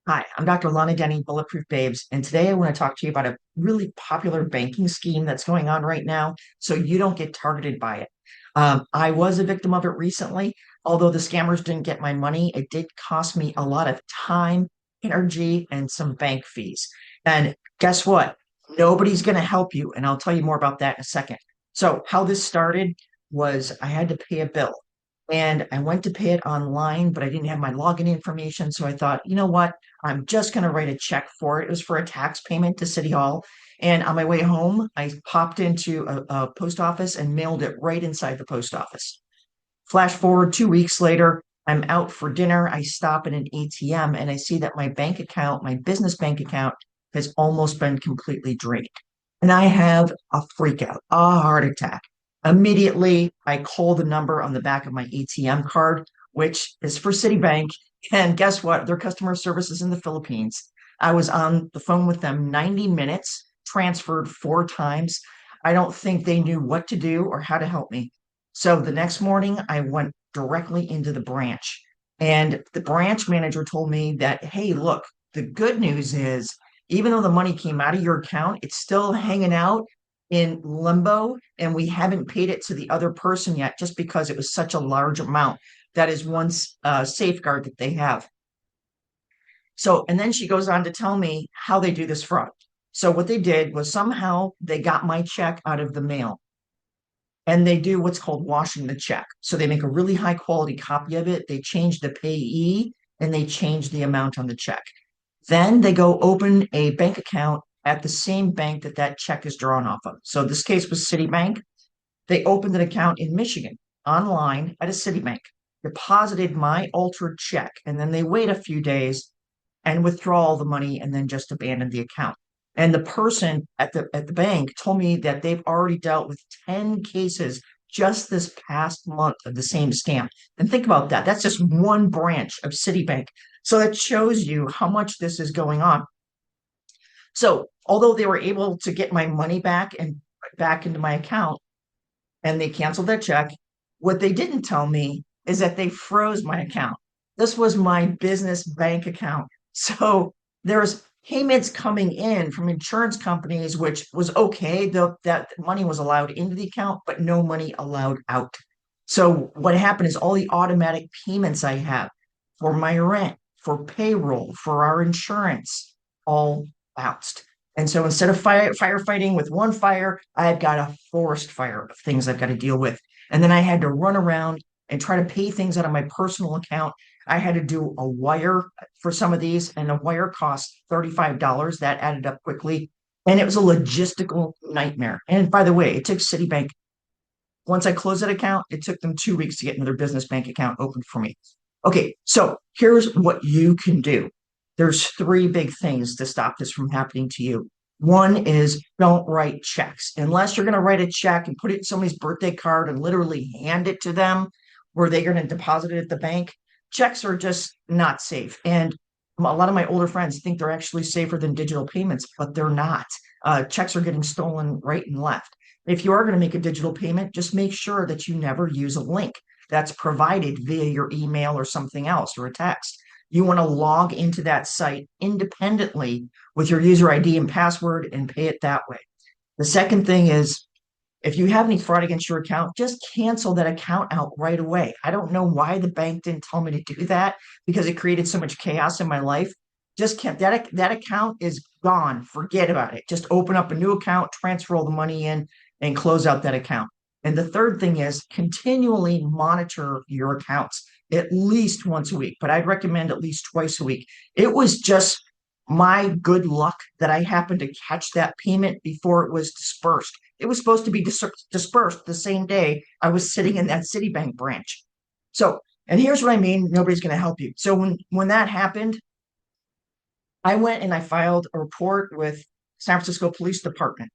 Hi, I'm Dr. Lana Denny, Bulletproof Babes, and today I want to talk to you about a really popular banking scheme that's going on right now so you don't get targeted by it. I was a victim of it recently. Although the scammers didn't get my money, it did cost me a lot of time, energy, and some bank fees. And guess what? Nobody's going to help you, and I'll tell you more about that in a second. So, how this started was I had to pay a bill. And I went to pay it online, but I didn't have my login information. So I thought, you know what? I'm just going to write a check for it. It was for a tax payment to City Hall. And on my way home, I popped into a post office and mailed it right inside the post office. Flash forward 2 weeks later, I'm out for dinner. I stop at an ATM and I see that my bank account, my business bank account, has almost been completely drained. And I have a freak out, a heart attack. Immediately, I call the number on the back of my ATM card, which is for Citibank. And guess what? Their customer service is in the Philippines. I was on the phone with them 90 minutes, transferred four times. I don't think they knew what to do or how to help me. So the next morning, I went directly into the branch. And the branch manager told me that, hey, look, the good news is, even though the money came out of your account, it's still hanging out in limbo, and we haven't paid it to the other person yet just because it was such a large amount. That is one safeguard that they have. So, and then she goes on to tell me how they do this fraud. So, what they did was somehow they got my check out of the mail and they do what's called washing the check. So they make a really high quality copy of it. They change the payee and they change the amount on the check. Then they go open a bank account at the same bank that that check is drawn off of. So this case was Citibank. They opened an account in Michigan online at a Citibank, deposited my altered check, and then they wait a few days and withdraw all the money and then just abandon the account. And the person at the bank told me that they've already dealt with 10 cases just this past month of the same scam. And think about that. That's just one branch of Citibank. So that shows you how much this is going on. So although they were able to get my money back and back into my account and they canceled that check, what they didn't tell me is that they froze my account. This was my business bank account. So there's payments coming in from insurance companies, which was okay, though that money was allowed into the account, but no money allowed out. So what happened is all the automatic payments I have for my rent, for payroll, for our insurance, all bounced. And so instead of firefighting with one fire, I've got a forest fire of things I've got to deal with. And then I had to run around and try to pay things out of my personal account. I had to do a wire for some of these, and a wire cost $35. That added up quickly. And it was a logistical nightmare. And by the way, it took Citibank, once I closed that account, it took them 2 weeks to get another business bank account open for me. Okay, so here's what you can do. There's three big things to stop this from happening to you. One is don't write checks. Unless you're going to write a check and put it in somebody's birthday card and literally hand it to them where they're going to deposit it at the bank, checks are just not safe. And a lot of my older friends think they're actually safer than digital payments, but they're not. Checks are getting stolen right and left. If you are going to make a digital payment, just make sure that you never use a link that's provided via your email or something else or a text. You want to log into that site independently with your user ID and password and pay it that way. The second thing is if you have any fraud against your account, just cancel that account out right away. I don't know why the bank didn't tell me to do that because it created so much chaos in my life. Just can't, that account is gone. Forget about it. Just open up a new account, transfer all the money in, and close out that account. And the third thing is continually monitor your accounts at least once a week, but I'd recommend at least twice a week. It was just my good luck that I happened to catch that payment before it was dispersed. It was supposed to be dispersed the same day I was sitting in that Citibank branch. So, and here's what I mean, nobody's going to help you. So when that happened, I went and I filed a report with San Francisco Police Department.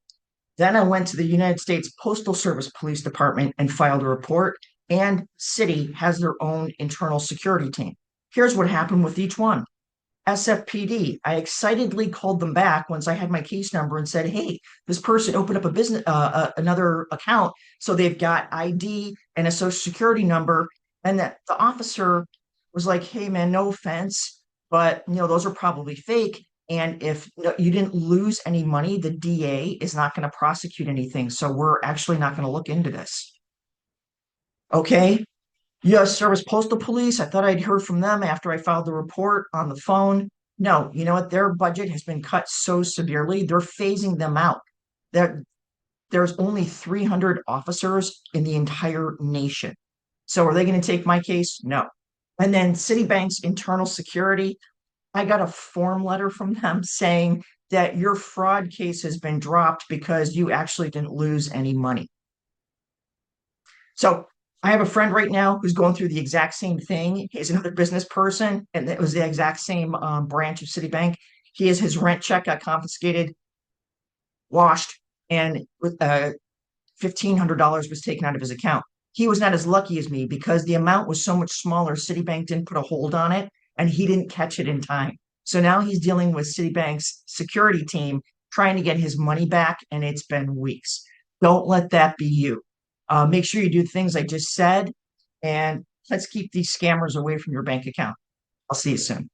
Then I went to the United States Postal Service Police Department and filed a report. And City has their own internal security team. Here's what happened with each one. SFPD, I excitedly called them back once I had my case number and said, hey, this person opened up a business, another account. So they've got ID and a social security number. And that the officer was like, hey, man, no offense, but those are probably fake. And if you didn't lose any money, the DA is not going to prosecute anything. So we're actually not going to look into this. Okay. U.S. Service Postal Police, I thought I'd heard from them after I filed the report on the phone. No, you know what? Their budget has been cut so severely, they're phasing them out. There, there's only 300 officers in the entire nation. So are they going to take my case? No. And then Citibank's internal security, I got a form letter from them saying that your fraud case has been dropped because you actually didn't lose any money. So I have a friend right now who's going through the exact same thing. He's another business person, and it was the exact same branch of Citibank. His rent check got confiscated, washed, and with $1,500 was taken out of his account. He was not as lucky as me because the amount was so much smaller. Citibank didn't put a hold on it, and he didn't catch it in time. So now he's dealing with Citibank's security team trying to get his money back, and it's been weeks. Don't let that be you. Make sure you do things I just said, and let's keep these scammers away from your bank account. I'll see you soon.